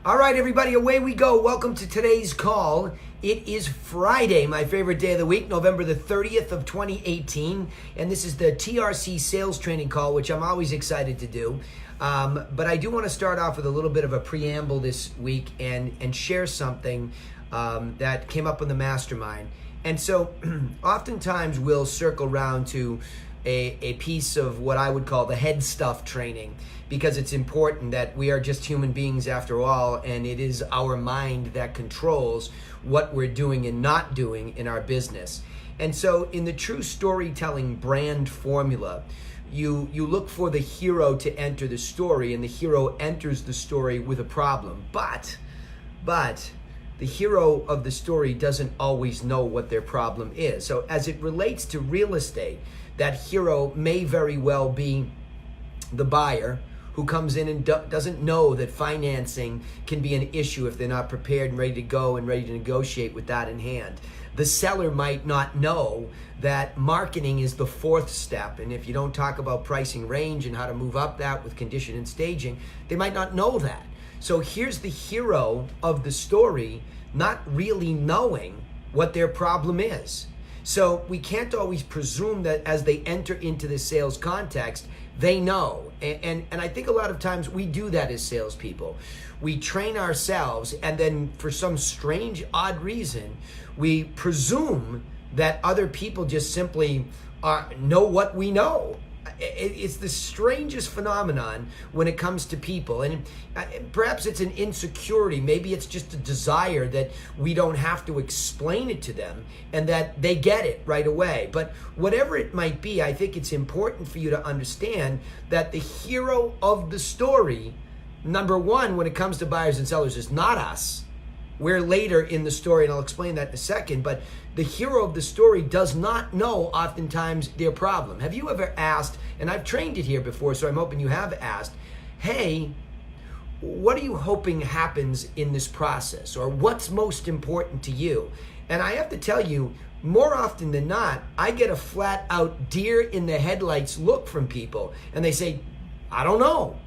All right, everybody, away we go. Welcome to today's call. It is Friday, my favorite day of the week, November the 30th of 2018. And this is the TRC sales training call, which I'm always excited to do. But I do want to start off with a little bit of a preamble this week and share something that came up in the mastermind. And so oftentimes we'll circle around to a piece of what I would call the head stuff training, because it's important that we are just human beings after all, and it is our mind that controls what we're doing and not doing in our business. And so in the true storytelling brand formula, you look for the hero to enter the story, and the hero enters the story with a problem. But the hero of the story doesn't always know what their problem is. So as it relates to real estate, that hero may very well be the buyer who comes in and doesn't know that financing can be an issue if they're not prepared and ready to go and ready to negotiate with that in hand. The seller might not know that marketing is the fourth step, and if you don't talk about pricing range and how to move up that with condition and staging, they might not know that. So here's the hero of the story not really knowing what their problem is. So we can't always presume that as they enter into the sales context, they know. And I think a lot of times we do that as salespeople. We train ourselves, and then for some strange, odd reason, we presume that other people just simply know what we know. It's the strangest phenomenon when it comes to people, and perhaps it's an insecurity. Maybe it's just a desire that we don't have to explain it to them and that they get it right away. But whatever it might be, I think it's important for you to understand that the hero of the story, number one, when it comes to buyers and sellers, is not us. We're later in the story, and I'll explain that in a second, but the hero of the story does not know oftentimes their problem. Have you ever asked, and I've trained it here before, so I'm hoping you have asked, hey, what are you hoping happens in this process? Or what's most important to you? And I have to tell you, more often than not, I get a flat out deer in the headlights look from people, and they say, I don't know.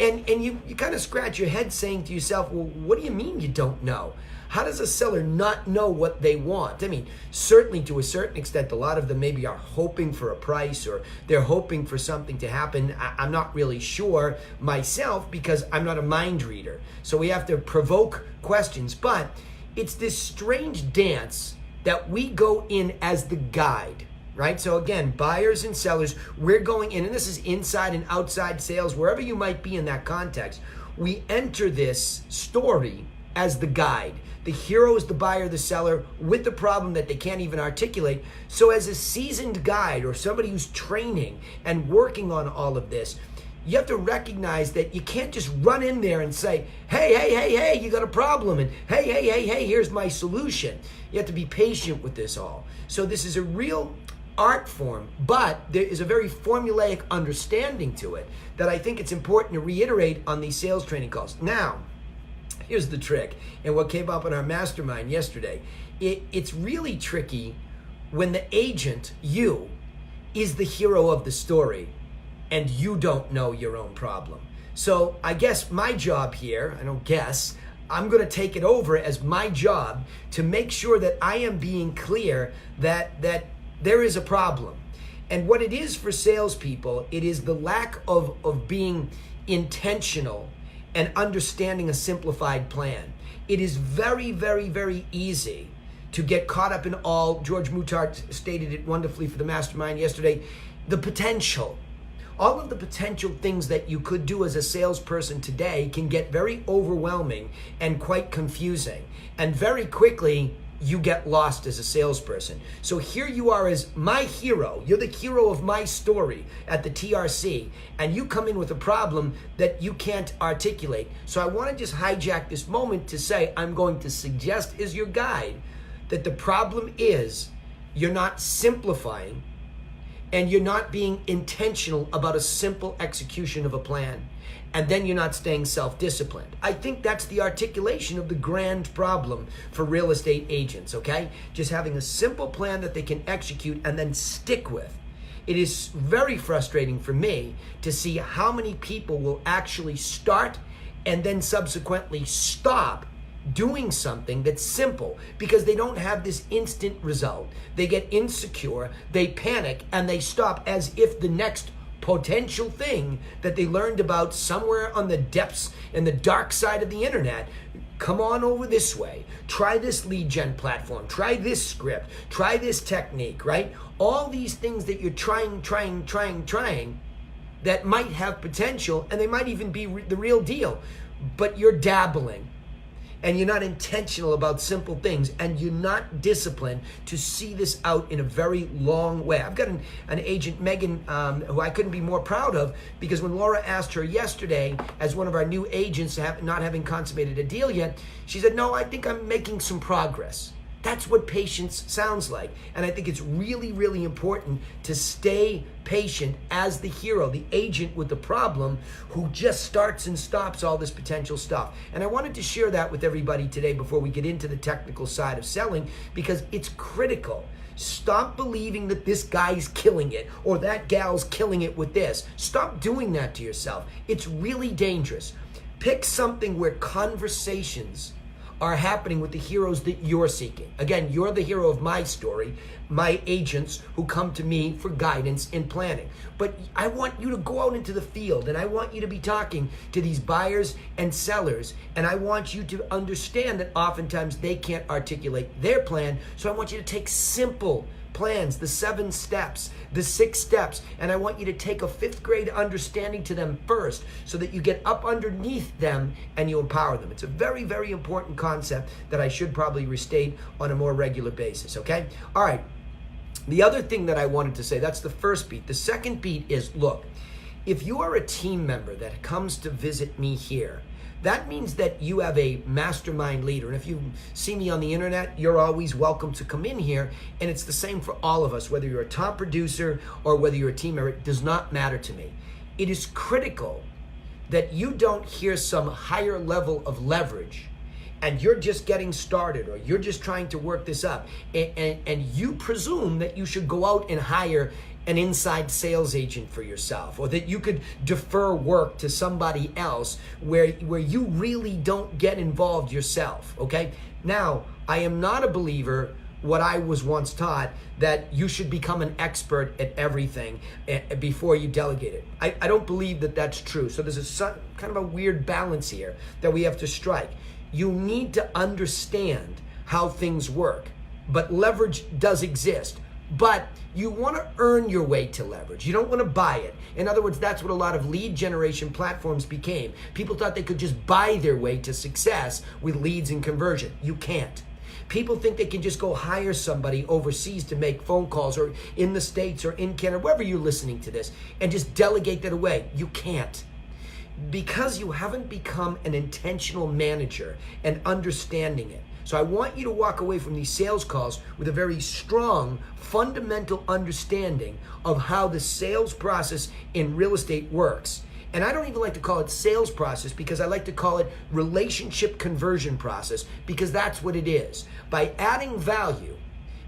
And you kind of scratch your head saying to yourself, well, what do you mean you don't know? How does a seller not know what they want? I mean, certainly to a certain extent, a lot of them maybe are hoping for a price, or they're hoping for something to happen. I'm not really sure myself, because I'm not a mind reader. So we have to provoke questions. But it's this strange dance that we go in as the guide. Right? So again, buyers and sellers, we're going in, and this is inside and outside sales, wherever you might be in that context. We enter this story as the guide. The hero is the buyer, the seller, with the problem that they can't even articulate. So as a seasoned guide, or somebody who's training and working on all of this, you have to recognize that you can't just run in there and say, hey, you got a problem, and hey, here's my solution. You have to be patient with this all. So this is a real art form, but there is a very formulaic understanding to it that I think it's important to reiterate on these sales training calls. Now, here's the trick, and what came up in our mastermind yesterday. It's really tricky when the agent, you, is the hero of the story, and you don't know your own problem. So I guess my job here, I'm going to take it over as my job to make sure that I am being clear that there is a problem. And what it is for salespeople, it is the lack of being intentional and understanding a simplified plan. It is very, very, very easy to get caught up in all. George Muttart stated it wonderfully for the mastermind yesterday, the potential. All of the potential things that you could do as a salesperson today can get very overwhelming and quite confusing. And very quickly, you get lost as a salesperson. So here you are as my hero. You're the hero of my story at the TRC, and you come in with a problem that you can't articulate. So I want to just hijack this moment to say, I'm going to suggest as your guide that the problem is you're not simplifying, and you're not being intentional about a simple execution of a plan. And then you're not staying self-disciplined. I think that's the articulation of the grand problem for real estate agents, okay? Just having a simple plan that they can execute and then stick with. It is very frustrating for me to see how many people will actually start and then subsequently stop doing something that's simple because they don't have this instant result. They get insecure, they panic, and they stop as if the next potential thing that they learned about somewhere on the depths and the dark side of the internet, come on over this way, try this lead gen platform, try this script, try this technique, right? All these things that you're trying that might have potential, and they might even be the real deal, but you're dabbling and you're not intentional about simple things, and you're not disciplined to see this out in a very long way. I've got an agent, Megan, who I couldn't be more proud of, because when Laura asked her yesterday, as one of our new agents, not having consummated a deal yet, she said, no, I think I'm making some progress. That's what patience sounds like. And I think it's really, really important to stay patient as the hero, the agent with the problem, who just starts and stops all this potential stuff. And I wanted to share that with everybody today before we get into the technical side of selling, because it's critical. Stop believing that this guy's killing it or that gal's killing it with this. Stop doing that to yourself. It's really dangerous. Pick something where conversations are happening with the heroes that you're seeking. Again, you're the hero of my story, my agents who come to me for guidance in planning. But I want you to go out into the field, and I want you to be talking to these buyers and sellers, and I want you to understand that oftentimes they can't articulate their plan, so I want you to take simple plans, the 7 steps, the 6 steps, and I want you to take a 5th grade understanding to them first so that you get up underneath them and you empower them. It's a very, very important concept that I should probably restate on a more regular basis, okay? All right, the other thing that I wanted to say, that's the first beat. The second beat is, look, if you are a team member that comes to visit me here, that means that you have a mastermind leader. And if you see me on the internet, you're always welcome to come in here. And it's the same for all of us, whether you're a top producer or whether you're a team member, it does not matter to me. It is critical that you don't hear some higher level of leverage and you're just getting started, or you're just trying to work this up, and you presume that you should go out and hire an inside sales agent for yourself, or that you could defer work to somebody else where you really don't get involved yourself, okay? Now, I am not a believer, what I was once taught, that you should become an expert at everything before you delegate it. I don't believe that that's true. So there's kind of a weird balance here that we have to strike. You need to understand how things work, but leverage does exist. But you want to earn your way to leverage. You don't want to buy it. In other words, that's what a lot of lead generation platforms became. People thought they could just buy their way to success with leads and conversion. You can't. People think they can just go hire somebody overseas to make phone calls, or in the States or in Canada, wherever you're listening to this, and just delegate that away. You can't. Because you haven't become an intentional manager and understanding it. So I want you to walk away from these sales calls with a very strong, fundamental understanding of how the sales process in real estate works. And I don't even like to call it sales process, because I like to call it relationship conversion process, because that's what it is. By adding value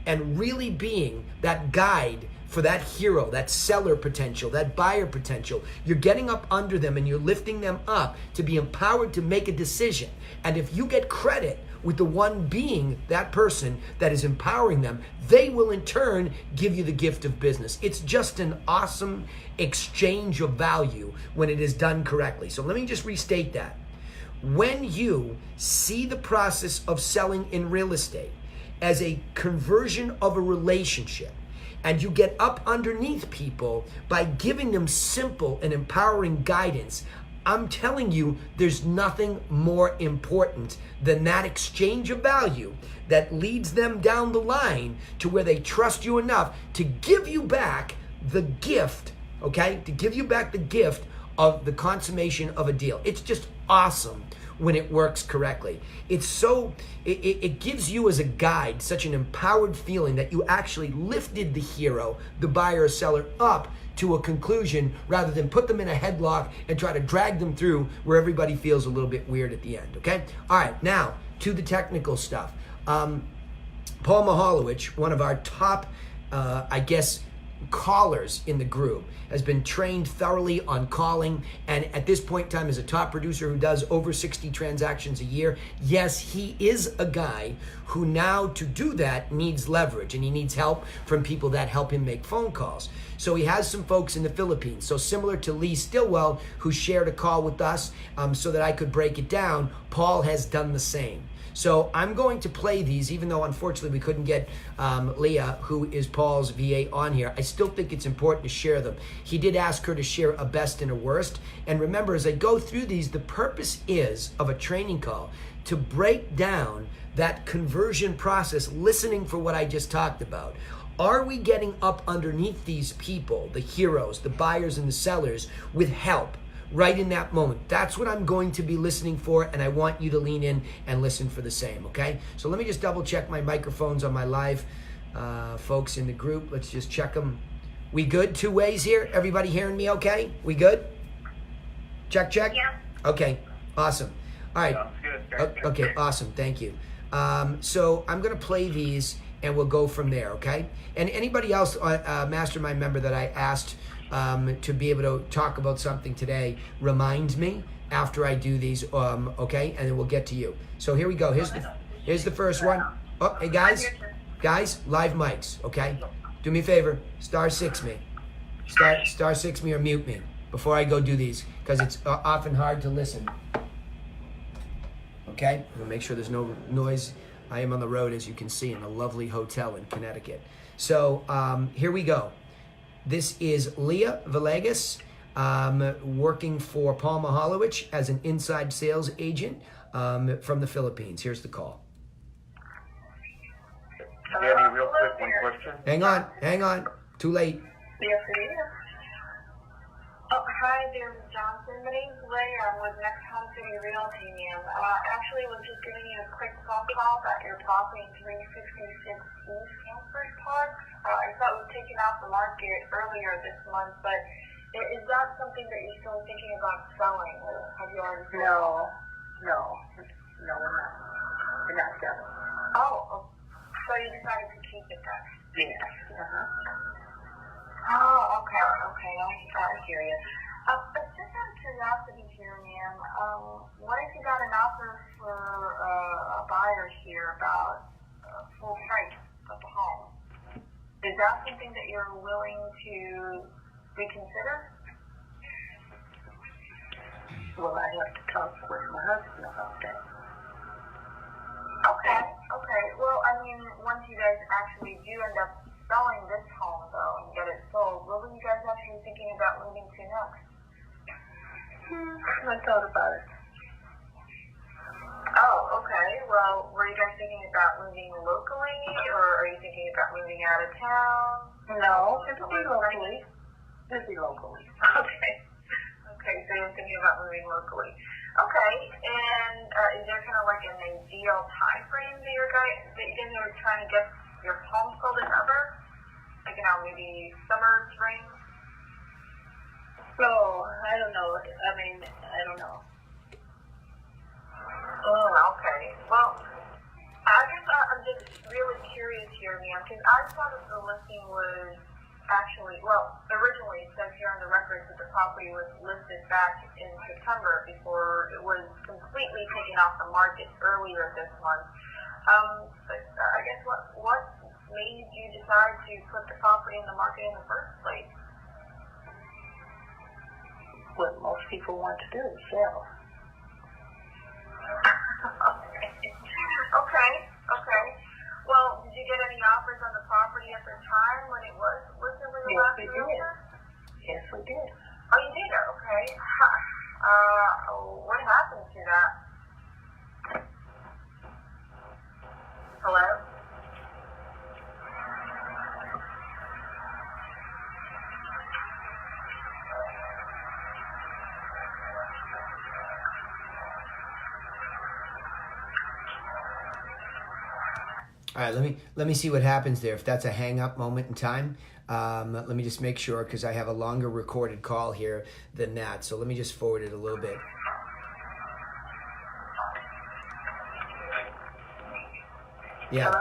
and really being that guide for that hero, that seller potential, that buyer potential, you're getting up under them and you're lifting them up to be empowered to make a decision. And if you get credit with the one being that person that is empowering them, they will in turn give you the gift of business. It's just an awesome exchange of value when it is done correctly. So let me just restate that. When you see the process of selling in real estate as a conversion of a relationship, and you get up underneath people by giving them simple and empowering guidance, I'm telling you, there's nothing more important than that exchange of value that leads them down the line to where they trust you enough to give you back the gift, okay? To give you back the gift of the consummation of a deal. It's just awesome when it works correctly. It gives you as a guide such an empowered feeling that you actually lifted the hero, the buyer or seller, up to a conclusion rather than put them in a headlock and try to drag them through where everybody feels a little bit weird at the end, okay? All right, now to the technical stuff. Paul Mihalowicz, one of our top, callers in the group, has been trained thoroughly on calling, and at this point in time is a top producer who does over 60 transactions a year. Yes, he is a guy who now to do that needs leverage, and he needs help from people that help him make phone calls. So he has some folks in the Philippines. So similar to Lee Stillwell, who shared a call with us so that I could break it down, Paul has done the same. So I'm going to play these, even though unfortunately we couldn't get Leah, who is Paul's VA, on here. I still think it's important to share them. He did ask her to share a best and a worst. And remember, as I go through these, the purpose is of a training call to break down that conversion process, listening for what I just talked about. Are we getting up underneath these people, the heroes, the buyers and the sellers, with help? Right in that moment. That's what I'm going to be listening for, and I want you to lean in and listen for the same, okay? So let me just double check my microphones on my live folks in the group. Let's just check them. We good? 2 ways here? Everybody hearing me okay? We good? Check, check? Yeah. Okay, awesome. All right. Sounds good. Okay, awesome. Thank you. So I'm going to play these, and we'll go from there, okay? And anybody else, mastermind member that I asked to be able to talk about something today, remind me after I do these, okay? And then we'll get to you. So here we go. Here's the first one. Oh, hey guys, live mics, okay? Do me a favor, *6 me. *6 me or mute me before I go do these, because it's often hard to listen. Okay, we'll make sure there's no noise. I am on the road, as you can see, in a lovely hotel in Connecticut. So here we go. This is Leah Villegas, working for Paul Mihalowicz as an inside sales agent from the Philippines. Here's the call. Danny, real quick, one question. Hang on. Too late. Yes, it is. Oh, hi, there's Johnson. My name's Ray. I'm with Next Home City Realty, ma'am. Actually, was just giving you a quick phone call about your property 366 East Hanford Park. I thought it was taken off the market earlier this month, but is that something that you're still thinking about selling, or have you already sold? No, we're not. We're not selling. Oh, so you decided to keep it then? Yes. Oh, okay. I hear you. Just out of curiosity here, ma'am, what if you got an offer for a buyer here about full price of the home? Is that something that you're willing to reconsider? Well, I have to talk with my husband about that. Okay. Well, I mean, once you guys actually do end up selling this home, though, and get it sold, what were you guys actually thinking about moving to next? I thought about it. Oh, okay. Well, were you guys thinking about moving locally, or are you thinking about moving out of town? No, it'll be locally. Okay, so you're thinking about moving locally. Okay, and is there kind of like an ideal time frame that you guys are trying to get your home sold in ever? Like, maybe summer, spring? So, I don't know. I don't know. Oh, okay. Well, I guess I'm just really curious here, ma'am, because I thought that the listing was originally it says here on the records that the property was listed back in September before it was completely taken off the market earlier this month. But I guess what made you decide to put the property in the market in the first place? What most people want to do is sell. Okay. Well, did you get any offers on the property at the time when it was listed with the last realtor? Yes, we did. Oh, you did? Okay. What happened to that? Hello? All right, let me see what happens there. If that's a hang up moment in time, let me just make sure, because I have a longer recorded call here than that. So let me just forward it a little bit. Yeah.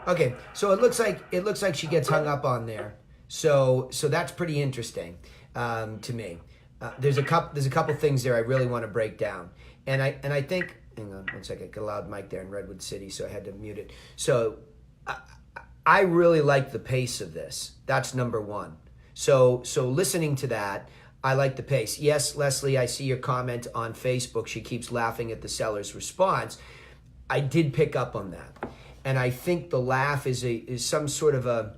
Okay. So it looks like she gets hung up on there. So that's pretty interesting to me. There's a couple things there I really want to break down, and I think, hang on one second, got a loud mic there in Redwood City, so I had to mute it. So I really like the pace of this. That's number one. So listening to that, I like the pace. Yes, Leslie, I see your comment on Facebook. She keeps laughing at the seller's response. I did pick up on that, and I think the laugh is some sort of a.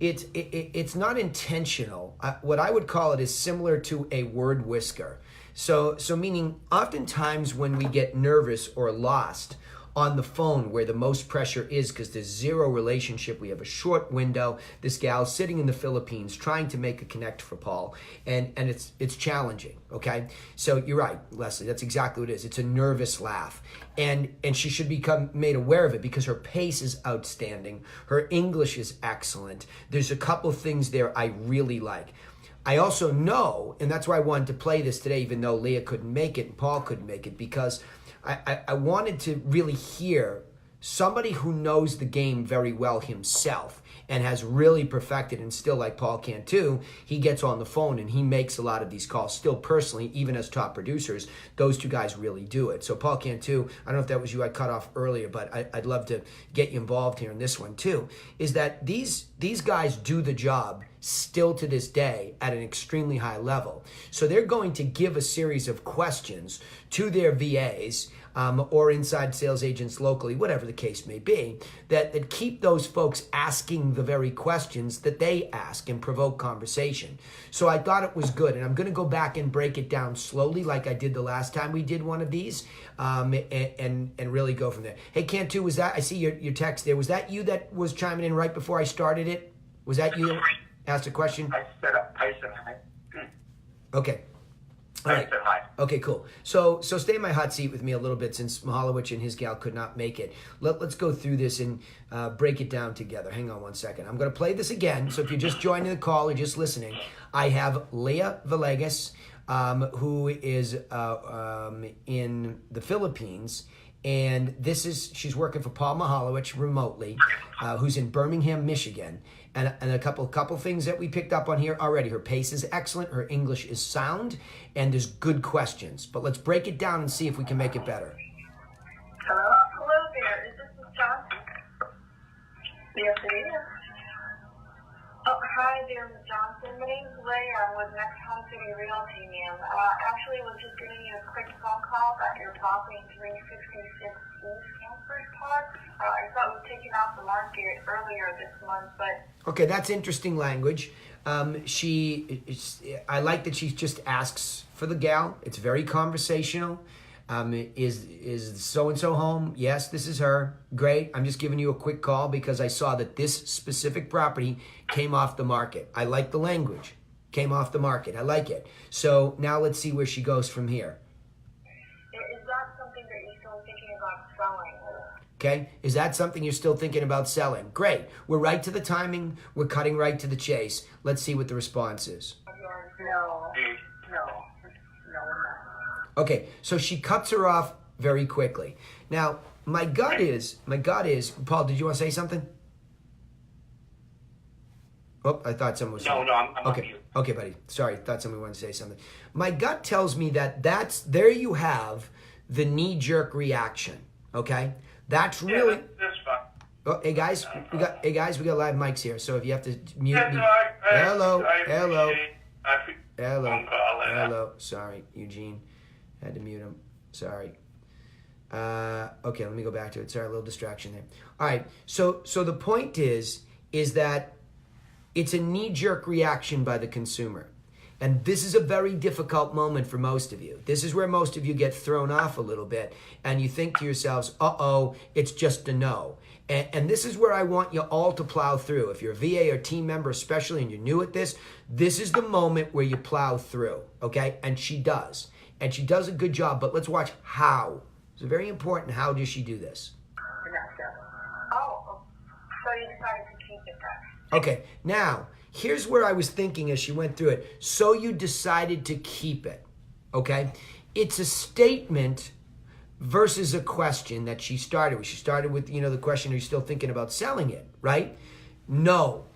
It's not intentional. What I would call it is similar to a word whisker. So meaning oftentimes when we get nervous or lost on the phone where the most pressure is because there's zero relationship, we have a short window, this gal's sitting in the Philippines trying to make a connect for Paul, and it's challenging, okay? So you're right, Leslie, that's exactly what it is. It's a nervous laugh, and she should become made aware of it because her pace is outstanding, her English is excellent. There's a couple things there I really like. I also know, and that's why I wanted to play this today, even though Leah couldn't make it and Paul couldn't make it, because I wanted to really hear somebody who knows the game very well himself and has really perfected, and still, like Paul can too, he gets on the phone and he makes a lot of these calls still personally, even as top producers. Those two guys really do it. So Paul can too. I don't know if that was you I cut off earlier, but I'd love to get you involved here in this one too, is that these guys do the job still to this day at an extremely high level. So they're going to give a series of questions to their VAs or inside sales agents locally, whatever the case may be, that keep those folks asking the very questions that they ask and provoke conversation. So I thought it was good, and I'm going to go back and break it down slowly like I did the last time we did one of these, and really go from there. Hey, Cantu, was that, I see your text there, was that you that was chiming in right before I started it? Was that you that asked a question? I said hi. Okay. All right. I said hi. Okay, cool. So stay in my hot seat with me a little bit since Mihalowicz and his gal could not make it. Let's go through this and break it down together. Hang on one second. I'm going to play this again. So if you're just joining the call or just listening, I have Leah Villegas, who is in the Philippines. And she's working for Paul Mihalowicz remotely, who's in Birmingham, Michigan. And a couple things that we picked up on here already. Her pace is excellent, her English is sound, and there's good questions. But let's break it down and see if we can make it better. Hello there. Is this Miss Johnson? Yes, it is. Oh, hi there, Ms. Johnson. My name's Leah. I'm with Next Home City Realty, ma'am. Actually, was just giving you a quick phone call about your property 366 East Hanford Park. I thought it was taken off the market earlier this month, but... Okay, that's interesting language. I like that she just asks for the gal. It's very conversational. Is so-and-so home? Yes, this is her. Great. I'm just giving you a quick call because I saw that this specific property came off the market. I like the language. Came off the market. I like it. So now let's see where she goes from here. Is that something that you're still thinking about selling? Okay. Is that something you're still thinking about selling? Great. We're right to the timing. We're cutting right to the chase. Let's see what the response is. No. Okay, so she cuts her off very quickly. Now, my gut is, Paul, did you want to say something? Oh, I thought someone was saying. No, I'm okay. on mute. Okay, buddy. Sorry, thought somebody wanted to say something. My gut tells me that there you have the knee-jerk reaction. Okay, that's really. Yeah, that's fine. Oh, hey guys, we got live mics here. So if you have to mute me. I Hello. phone call and Hello. Sorry, Eugene. Had to mute him. Sorry. Okay, let me go back to it. Sorry, a little distraction there. All right. So the point is that it's a knee-jerk reaction by the consumer. And this is a very difficult moment for most of you. This is where most of you get thrown off a little bit. And you think to yourselves, uh-oh, it's just a no. And this is where I want you all to plow through. If you're a VA or team member especially and you're new at this is the moment where you plow through, okay? And she does. And she does a good job, but let's watch how. It's very important. How does she do this? Oh, so you decided to keep it then? Okay, now, here's where I was thinking as she went through it. So you decided to keep it, okay? It's a statement versus a question that she started with. She started with, the question, are you still thinking about selling it, right? No.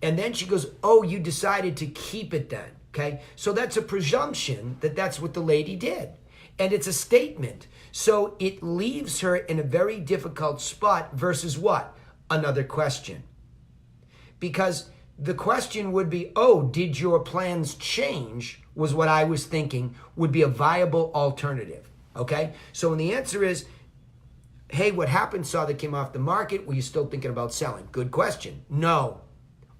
And then she goes, oh, you decided to keep it then. Okay. So that's a presumption that that's what the lady did. And it's a statement. So it leaves her in a very difficult spot versus what? Another question. Because the question would be, oh, did your plans change? Was what I was thinking would be a viable alternative. Okay. So when the answer is, hey, what happened? Saw that came off the market. Were you still thinking about selling? Good question. No.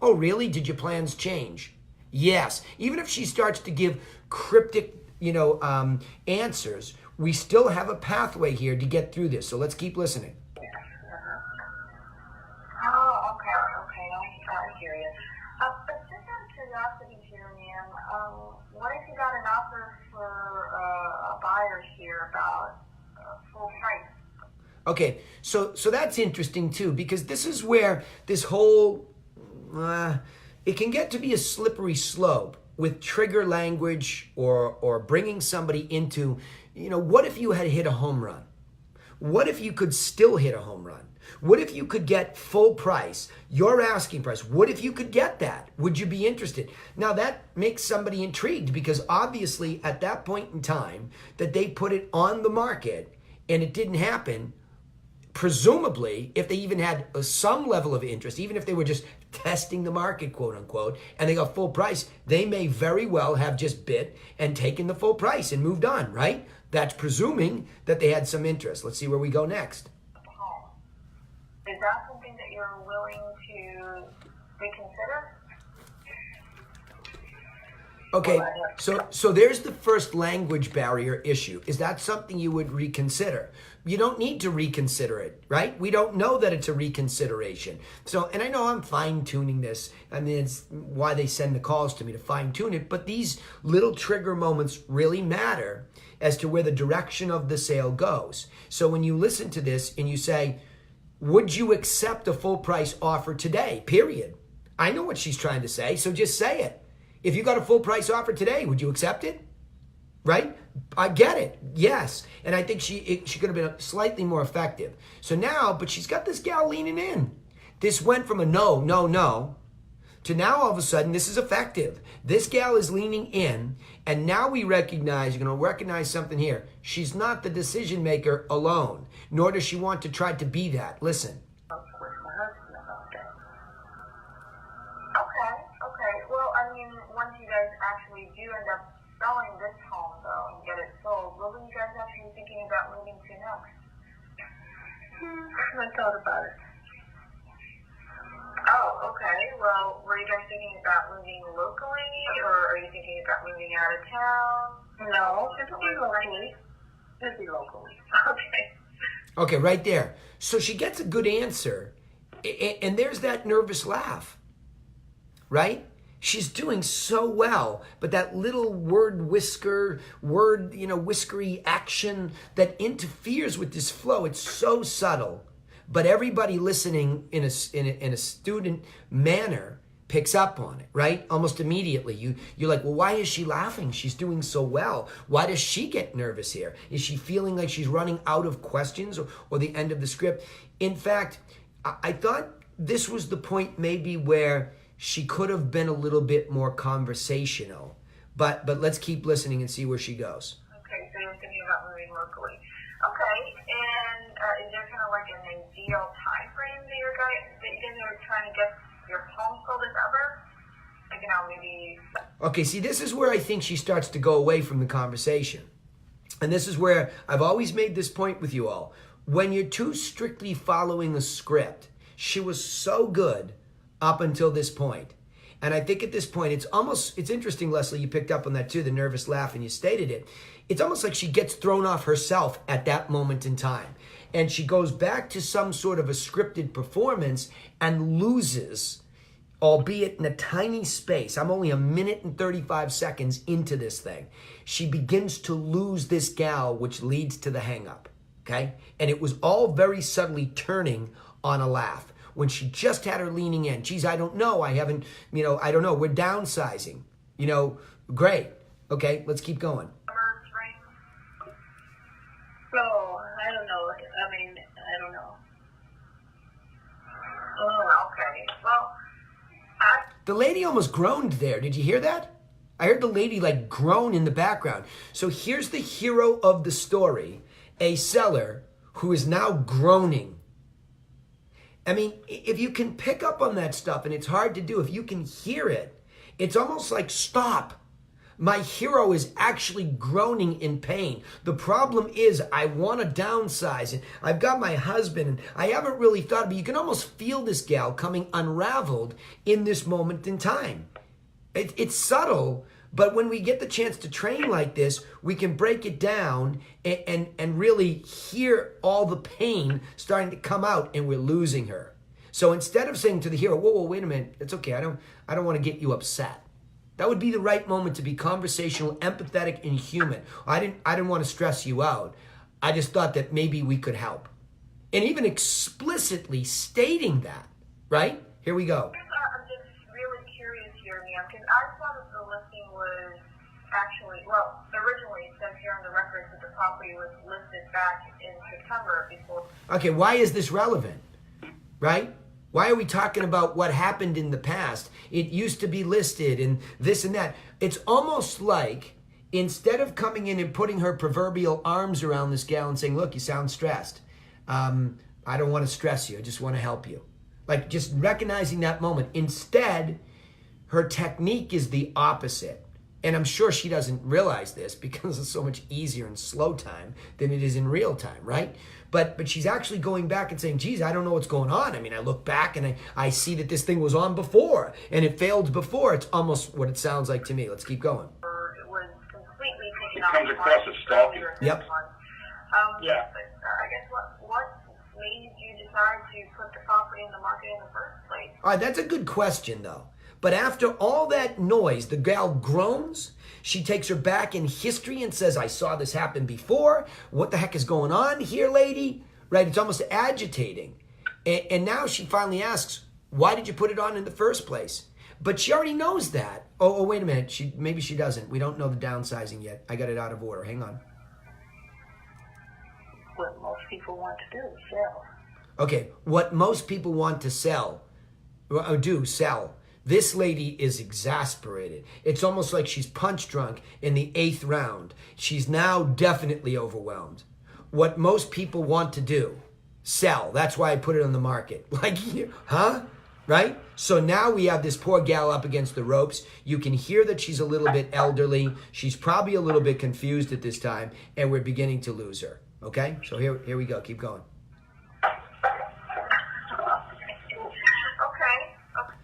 Oh, really? Did your plans change? Yes. Even if she starts to give cryptic, answers, we still have a pathway here to get through this. So let's keep listening. Oh, okay, I hear you. But just out of curiosity here, ma'am, what if you got an offer for a buyer here about full price? Okay, so that's interesting too, because this is where this whole, it can get to be a slippery slope with trigger language or bringing somebody into, what if you had hit a home run? What if you could still hit a home run? What if you could get full price, your asking price? What if you could get that? Would you be interested? Now that makes somebody intrigued because obviously at that point in time that they put it on the market and it didn't happen, presumably, if they even had some level of interest, even if they were just testing the market, quote unquote, and they got full price, they may very well have just bit and taken the full price and moved on, right? That's presuming that they had some interest. Let's see where we go next. Is that something that you're willing to reconsider? Okay, so there's the first language barrier issue. Is that something you would reconsider? You don't need to reconsider it, right? We don't know that it's a reconsideration. So, and I know I'm fine-tuning this. I mean, it's why they send the calls to me to fine-tune it. But these little trigger moments really matter as to where the direction of the sale goes. So when you listen to this and you say, would you accept a full price offer today, period? I know what she's trying to say, so just say it. If you got a full price offer today, would you accept it? Right? I get it. Yes. And I think she could have been slightly more effective. So now, but she's got this gal leaning in. This went from a no, no, no, to now all of a sudden this is effective. This gal is leaning in, and now we recognize, you're going to recognize something here. She's not the decision maker alone, nor does she want to try to be that. Listen. Okay. Well, I mean, once you guys actually do end up selling this home, though, and get it sold, what were you guys actually thinking about moving to next? I haven't thought about it. Oh, okay. Well, were you guys thinking about moving locally, or are you thinking about moving out of town? No, it'll be locally. It'll be locally. Okay. Okay, right there. So she gets a good answer, and there's that nervous laugh, right? She's doing so well, but that little whiskery action that interferes with this flow, it's so subtle. But everybody listening in a student manner picks up on it, right? Almost immediately. You're like, well, why is she laughing? She's doing so well. Why does she get nervous here? Is she feeling like she's running out of questions or the end of the script? In fact, I thought this was the point maybe where she could have been a little bit more conversational. But let's keep listening and see where she goes. Okay, so you're thinking about moving locally. Okay, and is there kind of like an ideal time frame that you guys are trying to get your home sold as ever? Like, maybe... Okay, see, this is where I think she starts to go away from the conversation. And this is where I've always made this point with you all. When you're too strictly following a script, she was so good up until this point. And I think at this point, it's interesting, Leslie, you picked up on that too, the nervous laugh, and you stated it. It's almost like she gets thrown off herself at that moment in time. And she goes back to some sort of a scripted performance and loses, albeit in a tiny space. I'm only 1 minute and 35 seconds into this thing. She begins to lose this gal, which leads to the hang up. Okay? And it was all very subtly turning on a laugh. When she just had her leaning in. Geez, I don't know. I don't know. We're downsizing. Great. Okay, let's keep going. So, I don't know. Oh, okay. Well, The lady almost groaned there. Did you hear that? I heard the lady like groan in the background. So here's the hero of the story, a seller who is now groaning. I mean, if you can pick up on that stuff, and it's hard to do, if you can hear it, it's almost like, stop. My hero is actually groaning in pain. The problem is I want to downsize, and I've got my husband, and I haven't really thought, but you can almost feel this gal coming unraveled in this moment in time. It's subtle, but when we get the chance to train like this, we can break it down and really hear all the pain starting to come out, and we're losing her. So instead of saying to the hero, whoa, wait a minute, it's okay, I don't want to get you upset. That would be the right moment to be conversational, empathetic, and human. I didn't want to stress you out. I just thought that maybe we could help. And even explicitly stating that, right? Here we go. I'm just really curious here, ma'am, because I saw that the listing was actually, well, originally it says here on the records that the property was listed back in September before. Okay, why is this relevant, right? Why are we talking about what happened in the past? It used to be listed and this and that. It's almost like instead of coming in and putting her proverbial arms around this gal and saying, look, you sound stressed. I don't want to stress you. I just want to help you. Like just recognizing that moment. Instead, her technique is the opposite. And I'm sure she doesn't realize this because it's so much easier in slow time than it is in real time, right? But she's actually going back and saying, geez, I don't know what's going on. I mean, I look back and I see that this thing was on before and it failed before. It's almost what it sounds like to me. Let's keep going. It was completely taken It off. comes across as stalking. Yep. Yeah. But I guess what made you decide to put the property in the market in the first place? All right, that's a good question, though. But after all that noise, the gal groans. She takes her back in history and says, I saw this happen before. What the heck is going on here, lady? Right? It's almost agitating. And now she finally asks, why did you put it on in the first place? But she already knows that. Oh, wait a minute. Maybe she doesn't. We don't know the downsizing yet. I got it out of order. Hang on. What most people want to do is sell. Okay, what most people want to sell, or do sell. This lady is exasperated. It's almost like she's punch drunk in the 8th round. She's now definitely overwhelmed. What most people want to do, sell. That's why I put it on the market. Like, huh? Right? So now we have this poor gal up against the ropes. You can hear that she's a little bit elderly. She's probably a little bit confused at this time, and we're beginning to lose her. Okay? So here we go. Keep going.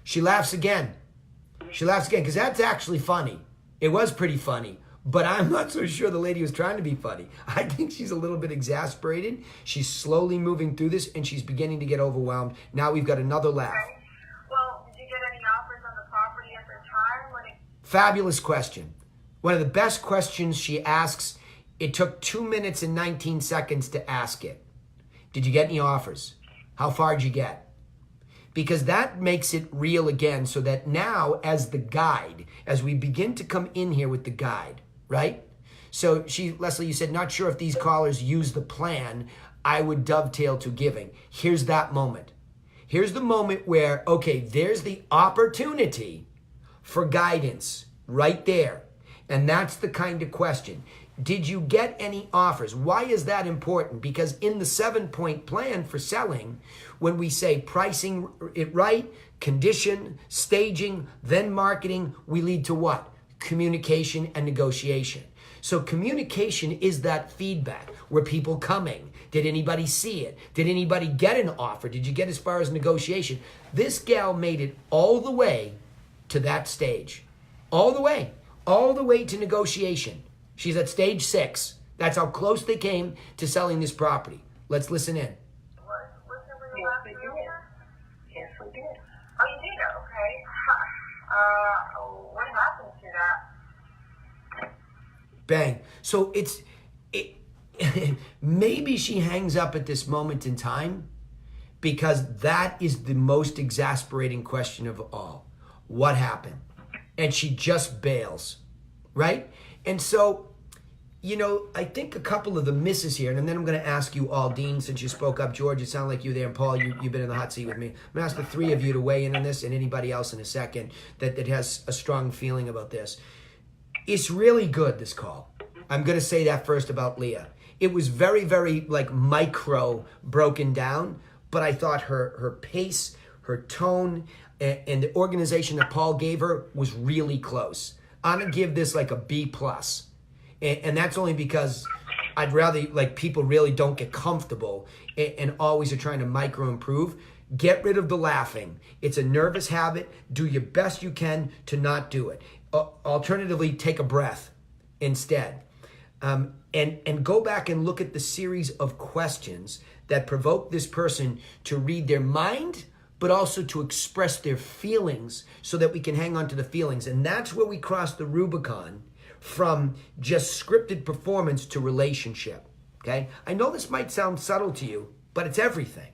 She laughs again. She laughs again because that's actually funny. It was pretty funny, but I'm not so sure the lady was trying to be funny. I think she's a little bit exasperated. She's slowly moving through this and she's beginning to get overwhelmed. Now we've got another laugh. Okay. Well, did you get any offers on the property at the time when it... Fabulous question. One of the best questions she asks. It took 2 minutes and 19 seconds to ask it. Did you get any offers? How far did you get? Because that makes it real again, so that now as the guide, as we begin to come in here with the guide, right? So Leslie, you said, not sure if these callers use the plan. I would dovetail to giving. Here's that moment. Here's the moment where, okay, there's the opportunity for guidance right there. And that's the kind of question. Did you get any offers? Why is that important? Because in the 7-point plan for selling, when we say pricing it right, condition, staging, then marketing, we lead to what? Communication and negotiation. So communication is that feedback. Were people coming? Did anybody see it? Did anybody get an offer? Did you get as far as negotiation? This gal made it all the way to that stage. All the way to negotiation. She's at stage 6. That's how close they came to selling this property. Let's listen in. Yes, we did. Yes, we did. Oh, you did? Okay. What happened to that? Bang. So maybe she hangs up at this moment in time because that is the most exasperating question of all. What happened? And she just bails, right? And so I think a couple of the misses here, and then I'm going to ask you all, Dean, since you spoke up, George, it sounded like you were there, and Paul, you've been in the hot seat with me. I'm going to ask the three of you to weigh in on this, and anybody else in a second that has a strong feeling about this. It's really good, this call. I'm going to say that first about Leah. It was very, very micro broken down, but I thought her pace, her tone, and the organization that Paul gave her was really close. I'm going to give this a B+. And that's only because I'd rather people really don't get comfortable and always are trying to micro improve. Get rid of the laughing. It's a nervous habit. Do your best you can to not do it. Alternatively, take a breath instead. And go back and look at the series of questions that provoke this person to read their mind, but also to express their feelings so that we can hang on to the feelings. And that's where we cross the Rubicon from just scripted performance to relationship, okay? I know this might sound subtle to you, but it's everything.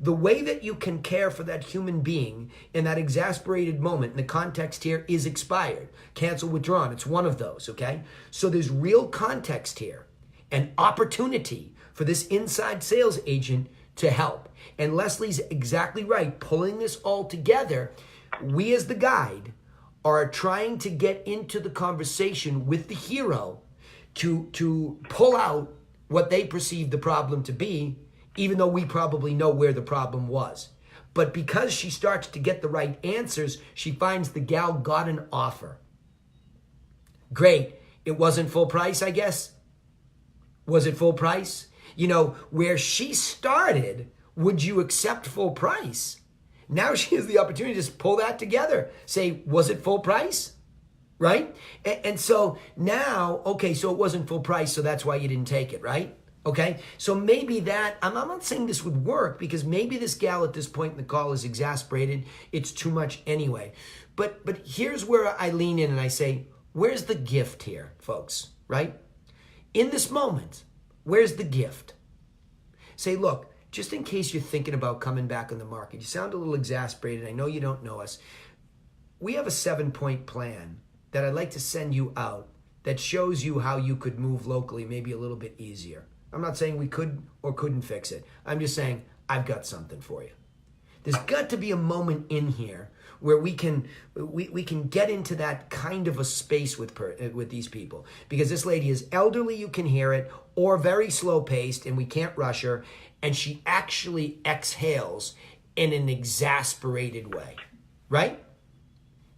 The way that you can care for that human being in that exasperated moment, and the context here is expired, cancel, withdrawn, it's one of those, okay? So there's real context here and opportunity for this inside sales agent to help. And Leslie's exactly right, pulling this all together, we as the guide are trying to get into the conversation with the hero to pull out what they perceive the problem to be, even though we probably know where the problem was. But because she starts to get the right answers, she finds the gal got an offer. Great. It wasn't full price, I guess. Was it full price? Where she started, would you accept full price? Now she has the opportunity to just pull that together. Say, was it full price? Right? And so now, okay, so it wasn't full price, so that's why you didn't take it, right? Okay? So maybe that, I'm not saying this would work because maybe this gal at this point in the call is exasperated. It's too much anyway. But here's where I lean in and I say, where's the gift here, folks? Right? In this moment, where's the gift? Say, look, just in case you're thinking about coming back on the market, you sound a little exasperated. I know you don't know us. We have a 7-point plan that I'd like to send you out that shows you how you could move locally maybe a little bit easier. I'm not saying we could or couldn't fix it. I'm just saying I've got something for you. There's got to be a moment in here where we can get into that kind of a space with these people. Because this lady is elderly, you can hear it, or very slow paced, and we can't rush her. And she actually exhales in an exasperated way, right?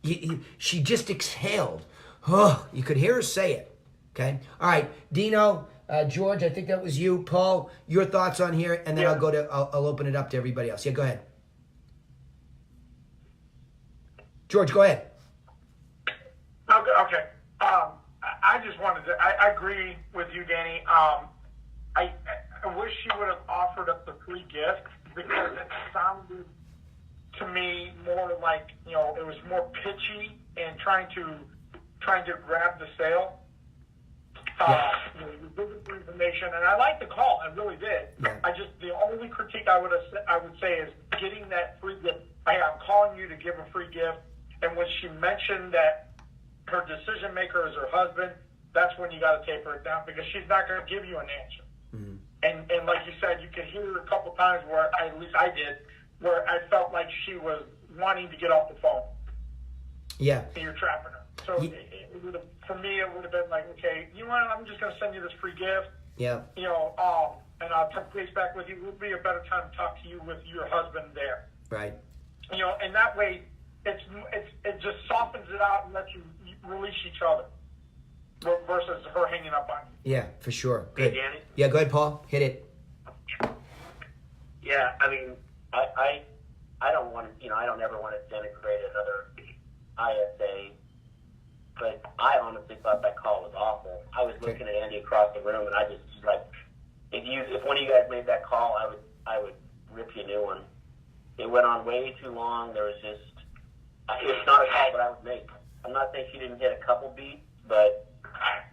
She just exhaled. Oh, you could hear her say it, okay? All right, Dino, George, I think that was you. Paul, your thoughts on here, and then I'll open it up to everybody else. Yeah, go ahead. George, go ahead. Okay. I just wanted to, I agree with you, Danny. I wish she would have offered up the free gift because it sounded to me more like, it was more pitchy and trying to grab the sale. You give the information, and I like the call. I really did. Yeah. The only critique I would say is getting that free gift. Hey, I'm calling you to give a free gift. And when she mentioned that her decision maker is her husband, that's when you got to taper it down because she's not going to give you an answer. Mm-hmm. And like you said, you could hear a couple times where, at least I did, where I felt like she was wanting to get off the phone. Yeah. And you're trapping her. So for me, it would have been like, okay, you know what? I'm just going to send you this free gift. Yeah. And I'll touch base back with you. It would be a better time to talk to you with your husband there. Right. And that way, it just softens it out and lets you release each other versus her hanging up on you. Yeah, for sure. Good. Hey, Danny? Yeah, go ahead, Paul. Hit it. Yeah, I mean, I don't want to, I don't ever want to denigrate another ISA, but I honestly thought that call was awful. I was looking at Andy across the room, and I just like, if one of you guys made that call, I would rip you a new one. It went on way too long. There was just, it's not a call that I would make. I'm not saying she didn't hit a couple beats, but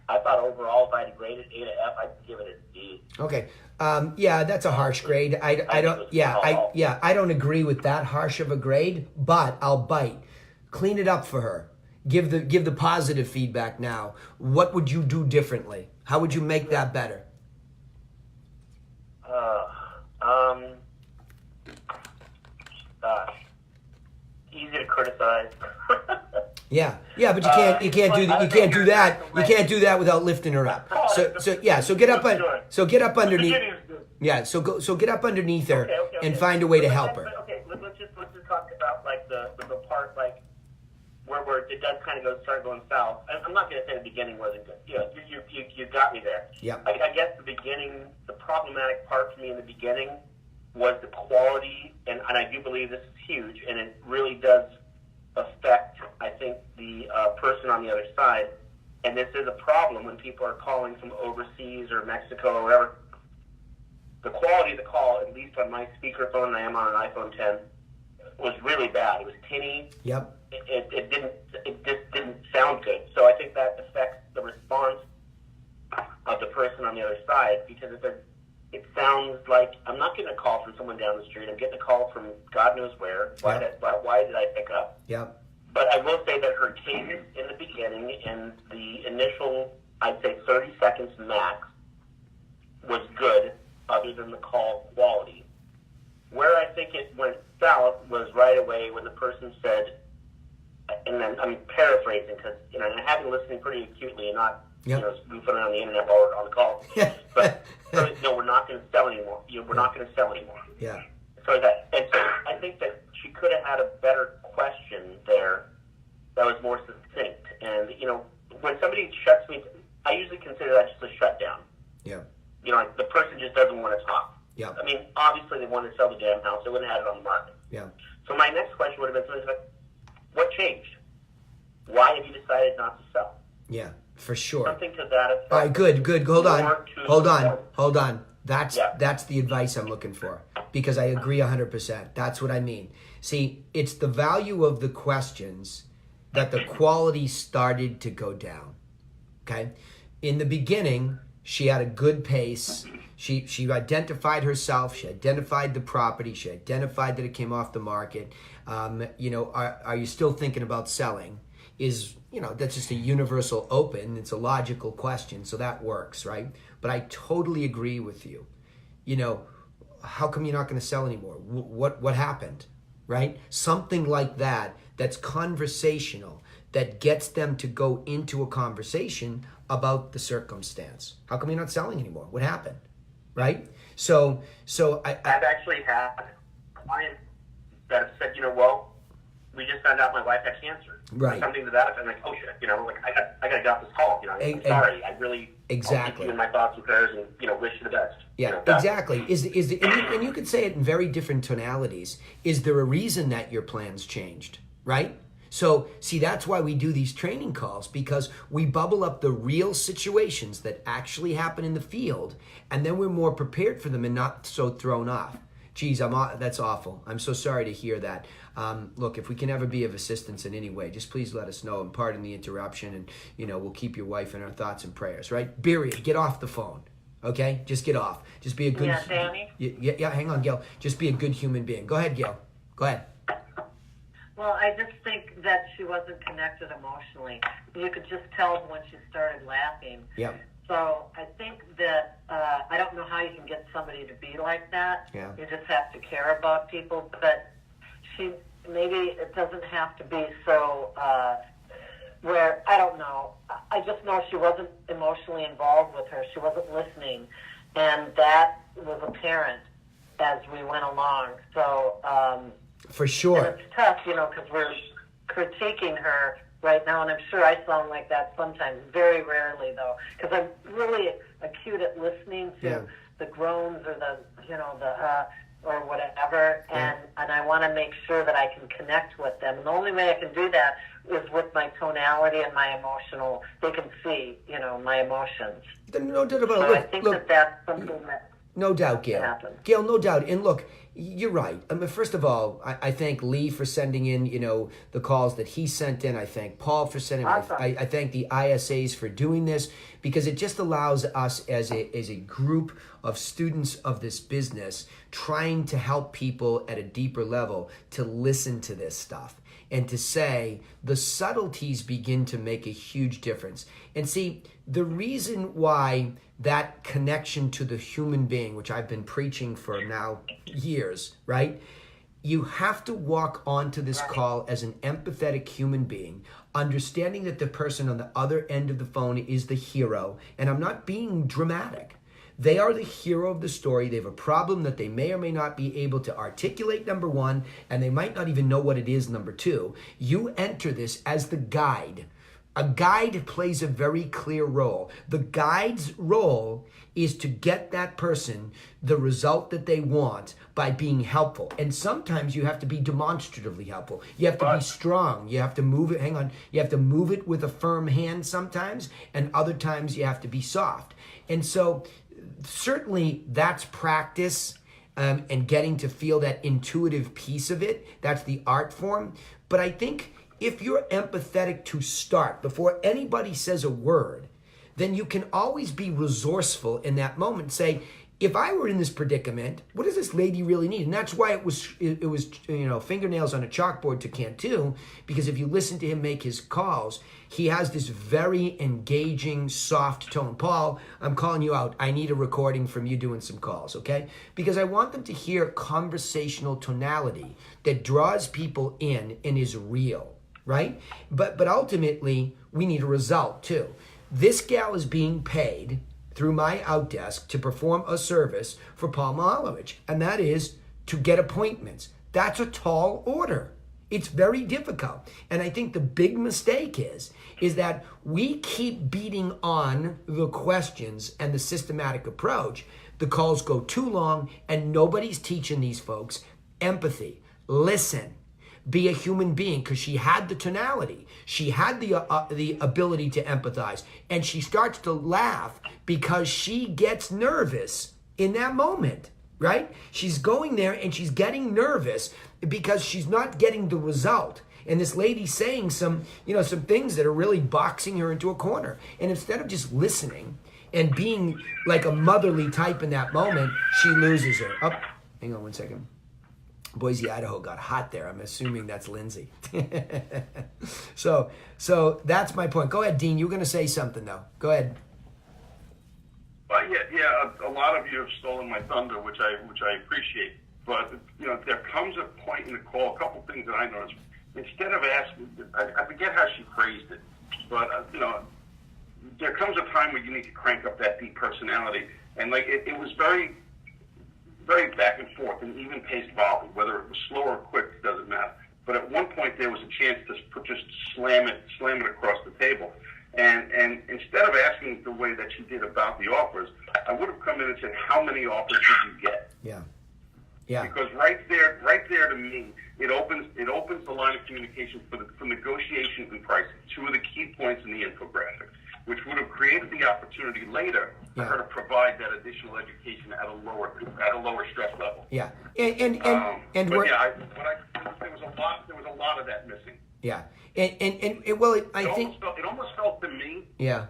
I thought overall, if I had to grade it A to F, I'd give it a D. Okay. Yeah, that's a harsh grade. I don't agree with that harsh of a grade, but I'll bite. Clean it up for her. Give the positive feedback now. What would you do differently? How would you make that better? Easy to criticize. Yeah, but you can't do that. You can't do that. You can't do that without lifting her up. So get up underneath. Beginning is good. Yeah, so get up underneath her Okay. and find a way to help her. Okay, let's just talk about like the part like where it does kind of start going south. I'm not going to say the beginning wasn't good. You got me there. Yeah. I guess the beginning, the problematic part for me in the beginning was the quality, and I do believe this is huge, and it really does affect, I think, the person on the other side. And this is a problem when people are calling from overseas or Mexico or wherever. The quality of the call, at least on my speakerphone, and I am on an iPhone 10, was really bad. It was tinny. Yep. It just didn't sound good. So I think that affects the response of the person on the other side, because it sounds like I'm not getting a call from someone down the street. I'm getting a call from God knows where. Why did I pick up? Yep. But I will say that her cadence in the beginning and the initial, I'd say 30 seconds max, was good, other than the call quality. Where I think it went south was right away when the person said, and then I'm paraphrasing because I have been listening pretty acutely and not goofing around the internet while we're on the call. But no, we're not going to sell anymore. We're not going to sell anymore. Yeah. So I think that she could have had a better question there that was more succinct. And when somebody shuts me, I usually consider that just a shutdown. Yeah. The person just doesn't want to talk. Yeah. I mean, obviously they want to sell the damn house. They wouldn't have had it on the market. Yeah. So my next question would have been something like, what changed? Why have you decided not to sell? Yeah, for sure. Something to that effect. All right, good. Hold on. That's the advice I'm looking for, because I agree 100%. That's what I mean. See, it's the value of the questions that the quality started to go down. Okay? In the beginning, she had a good pace. She identified herself. She identified the property. She identified that it came off the market. Are you still thinking about selling? That's just a universal open. It's a logical question, so that works, right? But I totally agree with you. How come you're not going to sell anymore? What happened, right? Something like that, that's conversational, that gets them to go into a conversation about the circumstance. How come you're not selling anymore? What happened, right? So I've actually had clients that have said, well, we just found out my wife had cancer. Right. Something to that effect. I'm like, oh shit, I got to get off this call. I'm sorry. I really exactly. I'll keep you in my thoughts and prayers, and wish you the best. Yeah, exactly. And you could say it in very different tonalities. Is there a reason that your plans changed, right? So, see, that's why we do these training calls, because we bubble up the real situations that actually happen in the field, and then we're more prepared for them and not so thrown off. Geez, that's awful. I'm so sorry to hear that. Look, if we can ever be of assistance in any way, just please let us know, and pardon the interruption, and we'll keep your wife in our thoughts and prayers, right? Period. Get off the phone, okay? Just get off. Just be a good... Yeah, Danny? Yeah, hang on, Gail. Just be a good human being. Go ahead, Gail. Go ahead. Well, I just think that she wasn't connected emotionally. You could just tell when she started laughing. Yeah. So I think that I don't know how you can get somebody to be like that. Yeah. You just have to care about people. But maybe it doesn't have to be so where, I don't know. I just know she wasn't emotionally involved with her. She wasn't listening. And that was apparent as we went along. So... For sure. And it's tough, because we're critiquing her right now, and I'm sure I sound like that sometimes. Very rarely, though, because I'm really acute at listening to the groans or or whatever, and I want to make sure that I can connect with them. And the only way I can do that is with my tonality and my emotional. They can see, my emotions. No doubt about it. So I think that's something that. No doubt, Gail. Gail, no doubt. And look, you're right. I mean, first of all, I thank Lee for sending in, the calls that he sent in. I thank Paul for sending. Awesome. I thank the ISAs for doing this, because it just allows us as a group of students of this business trying to help people at a deeper level to listen to this stuff. and to say the subtleties begin to make a huge difference. And see, the reason why that connection to the human being, which I've been preaching for now years, right? You have to walk onto this call as an empathetic human being, understanding that the person on the other end of the phone is the hero. And I'm not being dramatic. They are the hero of the story. They have a problem that they may or may not be able to articulate, number one, and they might not even know what it is, number two. You enter this as the guide. A guide plays a very clear role. The guide's role is to get that person the result that they want by being helpful. And sometimes you have to be demonstratively helpful. You have to be strong. You have to move it. Hang on. You have to move it with a firm hand sometimes, and other times you have to be soft. And so certainly that's practice and getting to feel that intuitive piece of it. That's the art form. But I think if you're empathetic to start, before anybody says a word, then you can always be resourceful in that moment. Say, if I were in this predicament, what does this lady really need? And that's why it was fingernails on a chalkboard to Cantu, because if you listen to him make his calls, he has this very engaging, soft tone. Paul, I'm calling you out. I need a recording from you doing some calls, okay? Because I want them to hear conversational tonality that draws people in and is real, right? But ultimately, we need a result too. This gal is being paid through my outdesk to perform a service for Paul Mihalowicz, and that is to get appointments. That's a tall order. It's very difficult. And I think the big mistake is that we keep beating on the questions and the systematic approach. The calls go too long, and nobody's teaching these folks empathy. Listen. Be a human being, because she had the tonality. She had the ability to empathize. And she starts to laugh because she gets nervous in that moment, right? She's going there and she's getting nervous because she's not getting the result. And this lady's saying some things that are really boxing her into a corner. And instead of just listening and being like a motherly type in that moment, she loses her. Oh, hang on one second. Boise, Idaho got hot there. I'm assuming that's Lindsay. So that's my point. Go ahead, Dean. You were going to say something, though. Go ahead. A lot of you have stolen my thunder, which I appreciate. But there comes a point in the call. A couple things that I noticed. Instead of asking, I forget how she phrased it, but there comes a time where you need to crank up that deep personality, and it was very back and forth, and even paced volley. Whether it was slow or quick doesn't matter. But at one point there was a chance to just slam it across the table. And instead of asking the way that she did about the offers, I would have come in and said, "How many offers did you get?" Yeah. Because right there to me, it opens the line of communication for negotiation and pricing. Two of the key points in the infographic, which would have created the opportunity later for her to provide that additional education at a lower stress level. Yeah, there was a lot of that missing. Yeah, I think it almost felt to me. Yeah.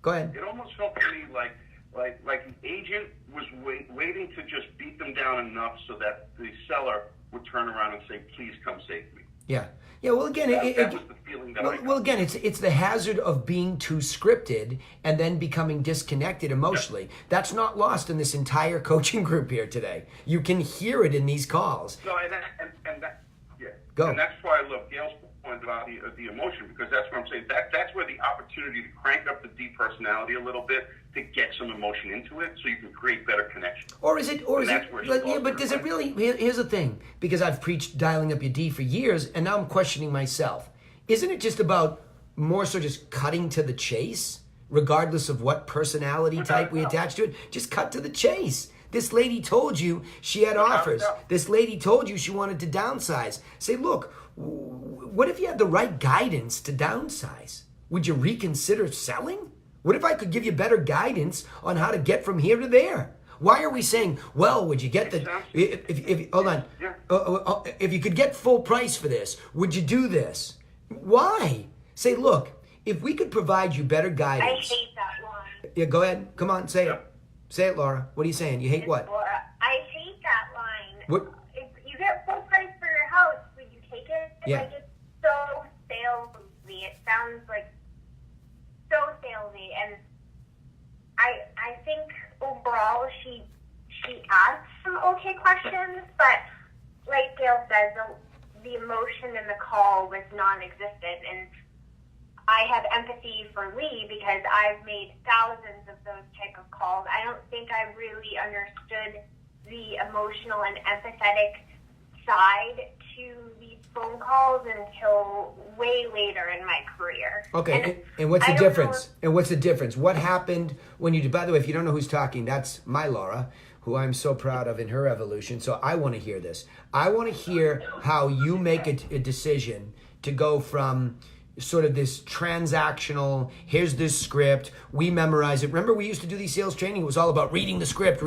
Go ahead. It almost felt to me like the agent was waiting to just beat them down enough so that the seller would turn around and say, "Please come save me." Yeah. Yeah, well, again, that was the feeling that I got. Again, it's the hazard of being too scripted and then becoming disconnected emotionally. Yeah. That's not lost in this entire coaching group here today. You can hear it in these calls. No, Go. And that's why I love Gail's point about the emotion, because that's what I'm saying. That's where the opportunity to crank up the deep personality a little bit, to get some emotion into it, so you can create better connection. But does it really? Here's the thing, because I've preached dialing up your D for years, and now I'm questioning myself. Isn't it just about more so just cutting to the chase, regardless of what personality type we attach to it? Just cut to the chase. This lady told you she had offers. This lady told you she wanted to downsize. Say, look, what if you had the right guidance to downsize? Would you reconsider selling? What if I could give you better guidance on how to get from here to there? Why are we saying, well, would you get if you could get full price for this, would you do this? Why? Say, look, if we could provide you better guidance. I hate that line. Yeah, go ahead. Come on, say it. Say it, Laura. What are you saying? You hate what? Laura, I hate that line. What? If you get full price for your house, would you take Yeah. Like, it's so salesy. It sounds like so salesy, and I think overall she asked some okay questions, but like Gail said, the emotion in the call was non-existent, and I have empathy for Lee because I've made thousands of those type of calls. I don't think I really understood the emotional and empathetic side to these phone calls until way later in my career. Okay, and what's the difference? And what's the difference? What happened when you, by the way, if you don't know who's talking, that's my Laura, who I'm so proud of in her evolution. So I want to hear this. I want to hear how you make a decision to go from sort of this transactional, here's this script, we memorize it. Remember, we used to do these sales training. It was all about reading the script.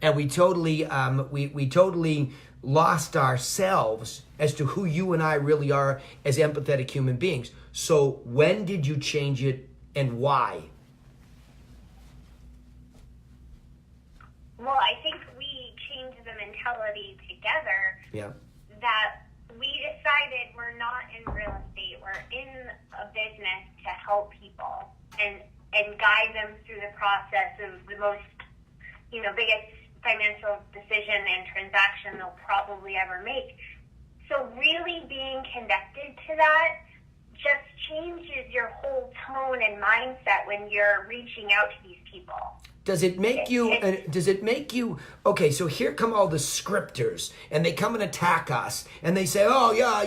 And we totally, we totally lost ourselves as to who you and I really are as empathetic human beings. So when did you change it and why? Well, I think we changed the mentality together. Yeah. That we decided we're not in real estate. We're in a business to help people and guide them through the process of the most, biggest financial decision and transaction they'll probably ever make. So really being connected to that just changes your whole tone and mindset when you're reaching out to these people. Does it make you, okay, so here come all the scripters and they come and attack us and they say, oh yeah,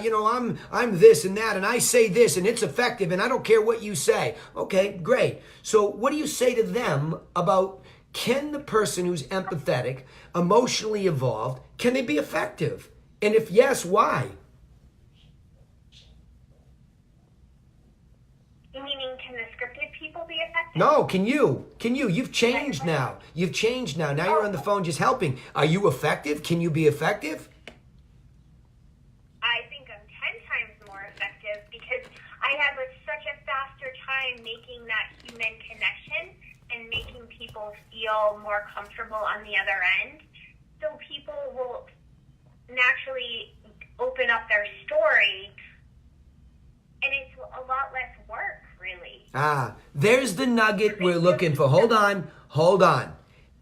I'm this and that and I say this and it's effective and I don't care what you say. Okay, great. So what do you say to them about, can the person who's empathetic, emotionally evolved, can they be effective? And if yes, why? Meaning, can the scripted people be effective? No, can you? You've changed now. Now you're on the phone just helping. Are you effective? Can you be effective? I think I'm 10 times more effective because I have such a faster time making that human connection and making people feel more comfortable on the other end. So people will naturally open up their story, and it's a lot less work, really. There's the nugget we're looking for. Hold on.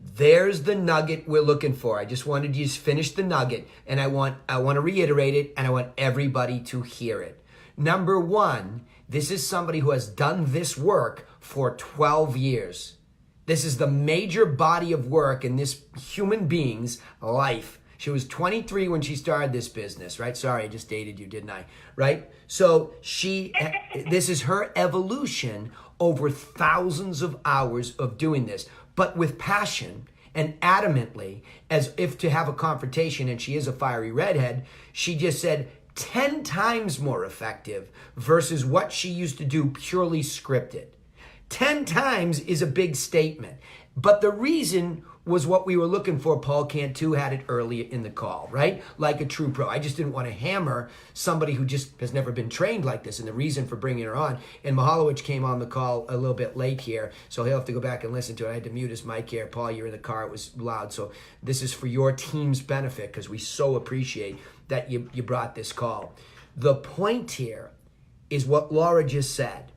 There's the nugget we're looking for. I just wanted you to finish the nugget, and I want to reiterate it, and I want everybody to hear it. Number one, this is somebody who has done this work for 12 years. This is the major body of work in this human being's life. She was 23 when she started this business, right? Sorry, I just dated you, didn't I? Right? So this is her evolution over thousands of hours of doing this, but with passion and adamantly, as if to have a confrontation, and she is a fiery redhead, she just said 10 times more effective versus what she used to do purely scripted. 10 times is a big statement, but the reason was what we were looking for. Paul Cantu had it earlier in the call, right? Like a true pro. I just didn't want to hammer somebody who just has never been trained like this, and the reason for bringing her on. And Mihalowicz came on the call a little bit late here, so he'll have to go back and listen to it. I had to mute his mic here. Paul, you're in the car. It was loud. So this is for your team's benefit because we so appreciate that you brought this call. The point here is what Laura just said.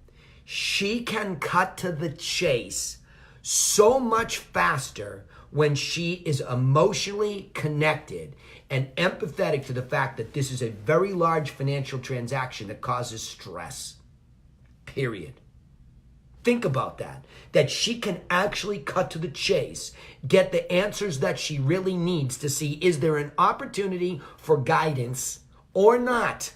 She can cut to the chase so much faster when she is emotionally connected and empathetic to the fact that this is a very large financial transaction that causes stress. Period. Think about that. That she can actually cut to the chase, get the answers that she really needs to see, is there an opportunity for guidance or not?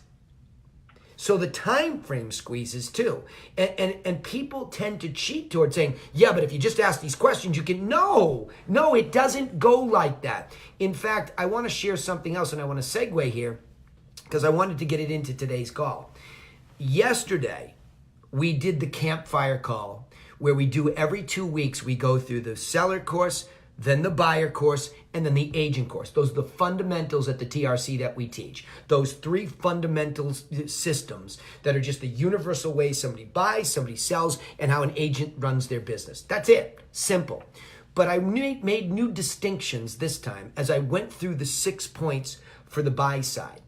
So the time frame squeezes too. And people tend to cheat towards saying, yeah, but if you just ask these questions, you can. No, it doesn't go like that. In fact, I want to share something else, and I want to segue here because I wanted to get it into today's call. Yesterday, we did the campfire call where we do every 2 weeks, we go through the seller course, then the buyer course, and then the agent course. Those are the fundamentals at the TRC that we teach. Those 3 fundamental systems that are just the universal way somebody buys, somebody sells, and how an agent runs their business. That's it. Simple. But I made new distinctions this time as I went through the 6 points for the buy side.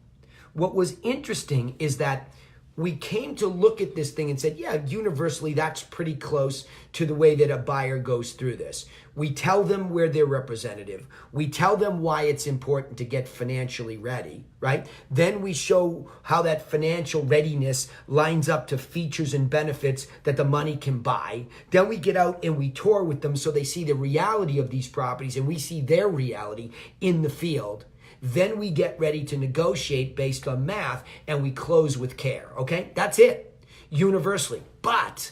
what was interesting is that we came to look at this thing and said, yeah, universally, that's pretty close to the way that a buyer goes through this. We tell them we're their representative. We tell them why it's important to get financially ready, right? Then we show how that financial readiness lines up to features and benefits that the money can buy. Then we get out and we tour with them so they see the reality of these properties and we see their reality in the field. Then we get ready to negotiate based on math and we close with care, okay? That's it, universally. But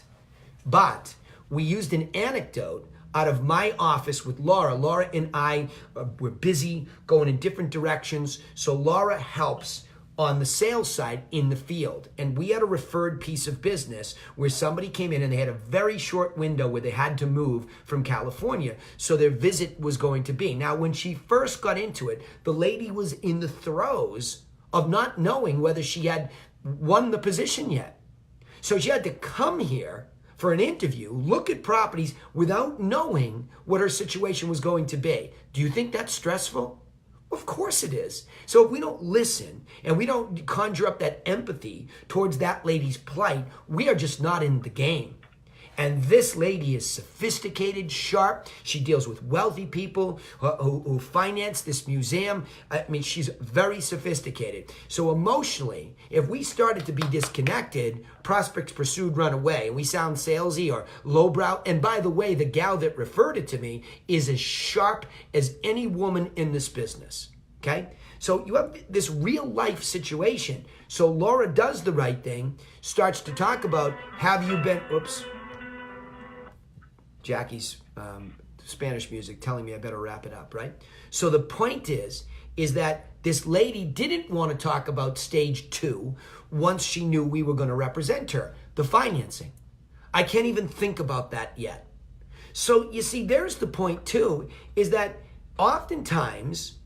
we used an anecdote out of my office with Laura. Laura and I were busy going in different directions. So Laura helps on the sales side in the field. And we had a referred piece of business where somebody came in and they had a very short window where they had to move from California. So their visit was going to be. Now, when she first got into it, the lady was in the throes of not knowing whether she had won the position yet. So she had to come here for an interview, look at properties without knowing what her situation was going to be. Do you think that's stressful? Of course it is. So if we don't listen and we don't conjure up that empathy towards that lady's plight, we are just not in the game. And this lady is sophisticated, sharp. She deals with wealthy people who finance this museum. I mean, she's very sophisticated. So emotionally, if we started to be disconnected, prospects pursued run away, and we sound salesy or lowbrow. And by the way, the gal that referred it to me is as sharp as any woman in this business, okay? So you have this real life situation. So Laura does the right thing, starts to talk about, have you been, oops, Jackie's Spanish music telling me I better wrap it up, right? So the point is that this lady didn't want to talk about stage 2 once she knew we were going to represent her, the financing. I can't even think about that yet. So you see, there's the point too, is that oftentimes,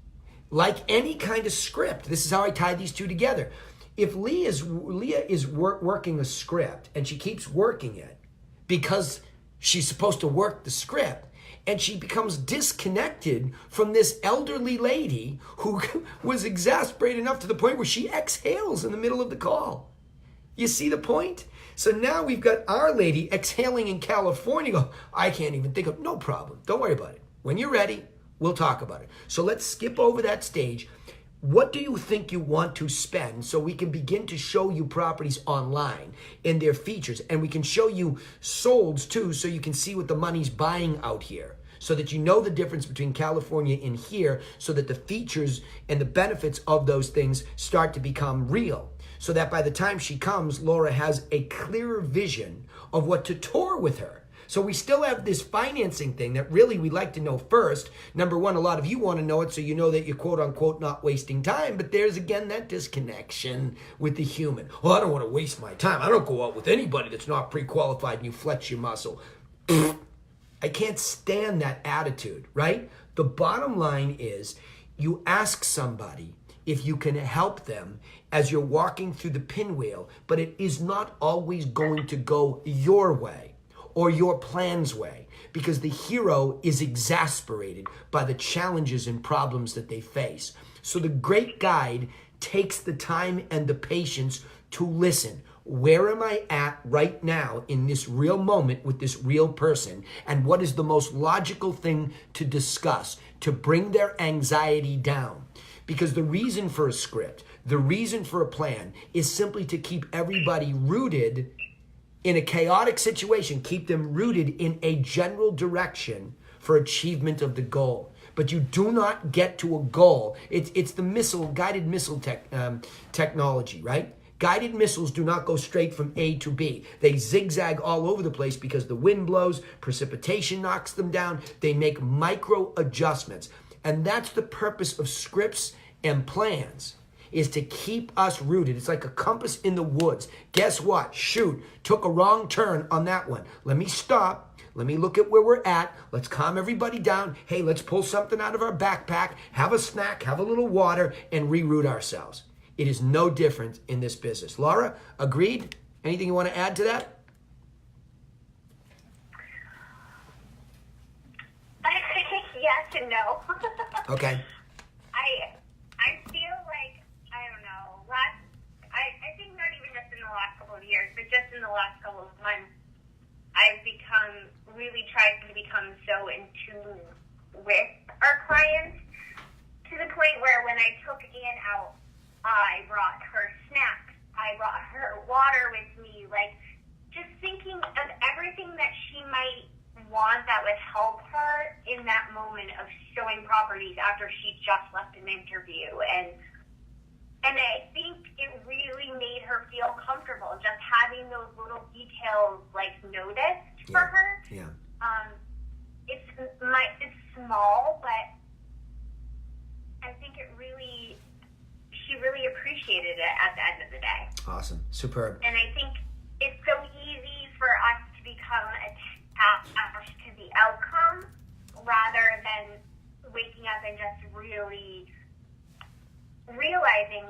like any kind of script, this is how I tie these two together. If Leah is working a script and she keeps working it because she's supposed to work the script, and she becomes disconnected from this elderly lady who was exasperated enough to the point where she exhales in the middle of the call. You see the point? So now we've got our lady exhaling in California. Go, I can't even think of, no problem. Don't worry about it. When you're ready, we'll talk about it. So let's skip over that stage. What do you think you want to spend so we can begin to show you properties online and their features, and we can show you solds too so you can see what the money's buying out here, so that you know the difference between California and here, so that the features and the benefits of those things start to become real, so that by the time she comes, Laura has a clearer vision of what to tour with her. So we still have this financing thing that really we'd like to know first. Number one, a lot of you want to know it so you know that you're quote unquote not wasting time. But there's again that disconnection with the human. Well, I don't want to waste my time. I don't go out with anybody that's not pre-qualified and you flex your muscle. I can't stand that attitude, right? The bottom line is you ask somebody if you can help them as you're walking through the pinwheel, but it is not always going to go your way or your plan's way, because the hero is exasperated by the challenges and problems that they face. So the great guide takes the time and the patience to listen. Where am I at right now in this real moment with this real person? And what is the most logical thing to discuss to bring their anxiety down? Because the reason for a script, the reason for a plan is simply to keep everybody rooted in a chaotic situation, keep them rooted in a general direction for achievement of the goal. But you do not get to a goal. It's the guided missile technology, right? Guided missiles do not go straight from A to B. They zigzag all over the place because the wind blows, precipitation knocks them down. They make micro adjustments. And that's the purpose of scripts and plans, is to keep us rooted. It's like a compass in the woods. Guess what? Shoot, took a wrong turn on that one. Let me stop. Let me look at where we're at. Let's calm everybody down. Hey, let's pull something out of our backpack, have a snack, have a little water, and reroute ourselves. It is no different in this business. Laura, agreed? Anything you want to add to that? Yes and no. Okay. I feel like, I don't know, last just in the last couple of months, I've really tried to become so in tune with our clients to the point where when I took Ann out, I brought her snacks, I brought her water with me, like just thinking of everything that she might want that would help her in that moment of showing properties after she just left an interview. And I think it really made her feel comfortable just having those little details like noticed for her. Yeah. It's small, but I think she really appreciated it at the end of the day. Awesome. Superb. And I think it's so easy for us to become attached to the outcome rather than waking up and just really realizing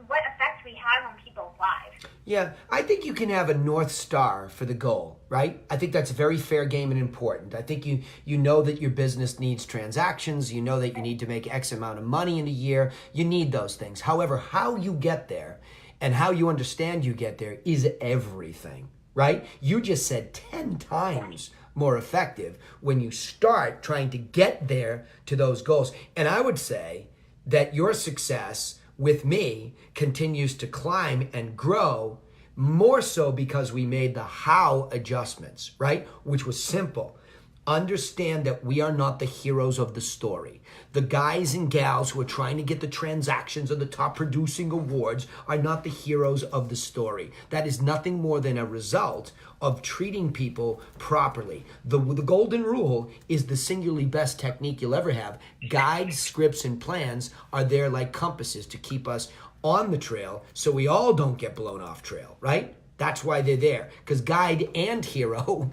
what effect we have on people's lives. Yeah, I think you can have a North Star for the goal, right? I think that's very fair game and important. I think you know that your business needs transactions. You know that you need to make X amount of money in a year. You need those things. However, how you get there and how you understand you get there is everything, right? You just said 10 times more effective when you start trying to get there to those goals. And I would say that your success with me continues to climb and grow, more so because we made the how adjustments, right? Which was simple. Understand that we are not the heroes of the story. The guys and gals who are trying to get the transactions or the top producing awards are not the heroes of the story. That is nothing more than a result of treating people properly. The golden rule is the singularly best technique you'll ever have. Guides, scripts, and plans are there like compasses to keep us on the trail so we all don't get blown off trail, right? That's why they're there. Because guide and hero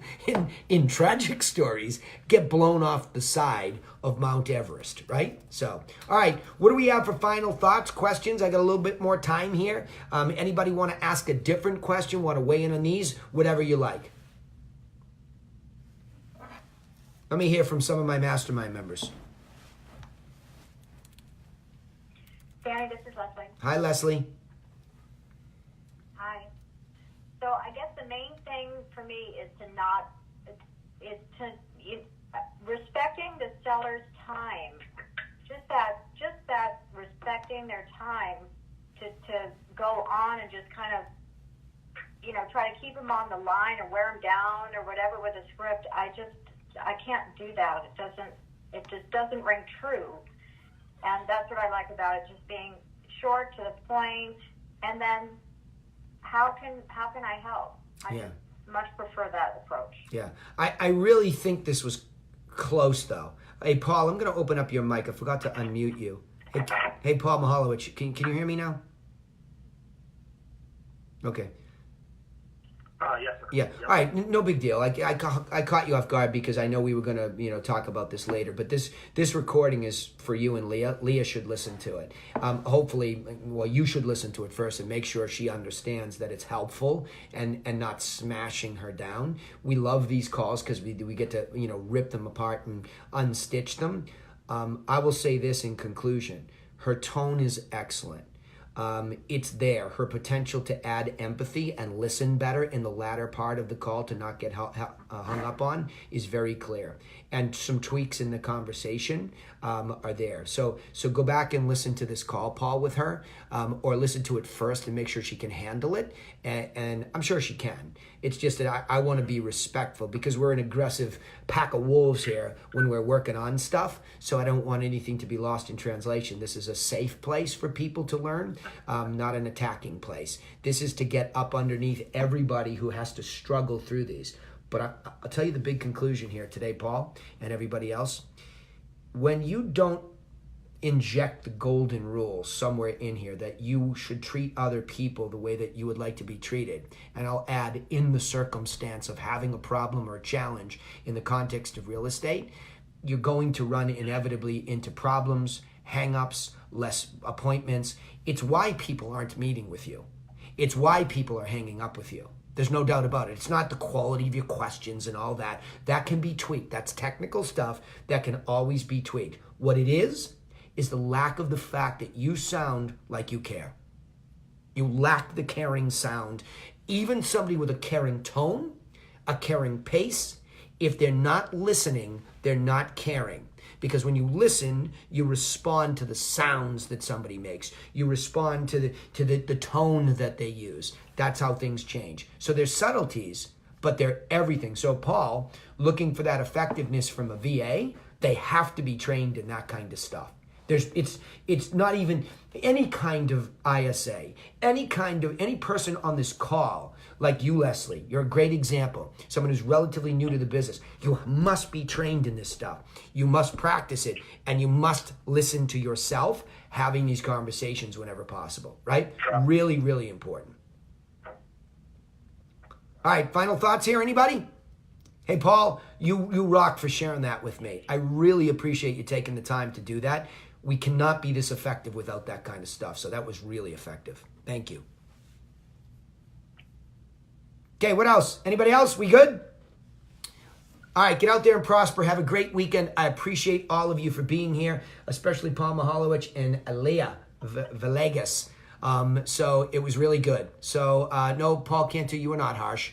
in tragic stories get blown off the side of Mount Everest, right? So, all right, what do we have for final thoughts, questions? I got a little bit more time here. Anybody want to ask a different question, want to weigh in on these? Whatever you like. Let me hear from some of my mastermind members. Danny, this is Leslie. Hi, Leslie. Hi. So I guess the main thing for me is respecting the seller's time. Just that respecting their time to go on and just kind of, try to keep them on the line or wear them down or whatever with a script. I can't do that. It just doesn't ring true. And that's what I like about it, just being short to the point. And then how can I help? I just much prefer that approach. Yeah. I really think this was close, though. Hey, Paul, I'm going to open up your mic. I forgot to unmute you. Hey Paul Mihalowicz, can you hear me now? Okay. Yes, sir. Yeah. All right. No big deal. I caught you off guard because I know we were going to talk about this later. But this recording is for you and Leah. Leah should listen to it. Hopefully, you should listen to it first and make sure she understands that it's helpful and not smashing her down. We love these calls because we get to rip them apart and unstitch them. I will say this in conclusion: her tone is excellent. It's there. Her potential to add empathy and listen better in the latter part of the call to not get hung up on is very clear. And some tweaks in the conversation are there. So go back and listen to this call, Paul, with her, or listen to it first and make sure she can handle it. And I'm sure she can. It's just that I want to be respectful because we're an aggressive pack of wolves here when we're working on stuff. So I don't want anything to be lost in translation. This is a safe place for people to learn, not an attacking place. This is to get up underneath everybody who has to struggle through these. But I'll tell you the big conclusion here today, Paul, and everybody else. When you don't inject the golden rule somewhere in here that you should treat other people the way that you would like to be treated, and I'll add in the circumstance of having a problem or a challenge in the context of real estate, you're going to run inevitably into problems, hang-ups, less appointments. It's why people aren't meeting with you. It's why people are hanging up with you. There's no doubt about it. It's not the quality of your questions and all that. That can be tweaked. That's technical stuff that can always be tweaked. What it is the lack of the fact that you sound like you care. You lack the caring sound Even somebody with a caring tone, a caring pace, if they're not listening, they're not caring. Because when you listen, you respond to the sounds that somebody makes. You respond to the tone that they use. That's how things change. So there's subtleties, but they're everything. So Paul, looking for that effectiveness from a VA, they have to be trained in that kind of stuff. It's not even any kind of ISA, any person on this call, like you, Leslie, you're a great example. Someone who's relatively new to the business. You must be trained in this stuff. You must practice it, and you must listen to yourself having these conversations whenever possible, right? Really, really important. All right, final thoughts here, anybody? Hey, Paul, you rock for sharing that with me. I really appreciate you taking the time to do that. We cannot be this effective without that kind of stuff. So that was really effective. Thank you. Okay, what else? Anybody else? We good? All right, get out there and prosper. Have a great weekend. I appreciate all of you for being here, especially Paul Mihalowicz and Alea Villegas. So it was really good. So no, Paul Cantu, you were not harsh.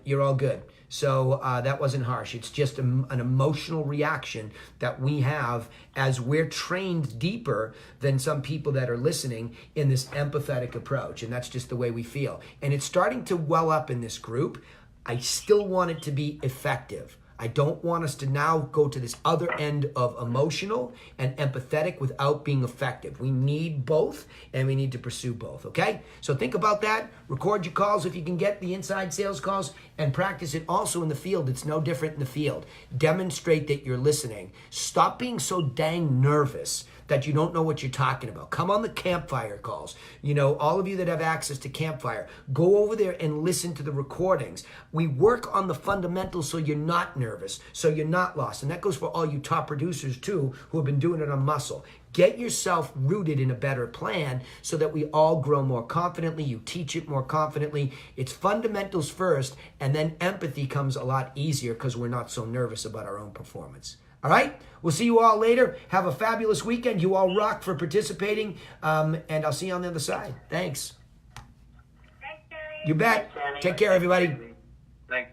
You're all good. So that wasn't harsh. It's just an emotional reaction that we have as we're trained deeper than some people that are listening in this empathetic approach. And that's just the way we feel. And it's starting to well up in this group. I still want it to be effective. I don't want us to now go to this other end of emotional and empathetic without being effective. We need both, and we need to pursue both, okay? So think about that. Record your calls if you can get the inside sales calls, and practice it also in the field. It's no different in the field. Demonstrate that you're listening. Stop being so dang nervous that you don't know what you're talking about. Come on the campfire calls. You know, all of you that have access to Campfire, go over there and listen to the recordings. We work on the fundamentals so you're not nervous, so you're not lost. And that goes for all you top producers too, who have been doing it on muscle. Get yourself rooted in a better plan so that we all grow more confidently. You teach it more confidently. It's fundamentals first, and then empathy comes a lot easier because we're not so nervous about our own performance. All right? We'll see you all later. Have a fabulous weekend. You all rock for participating, and I'll see you on the other side. Thanks. Thanks, Jerry. You bet. Take care, everybody.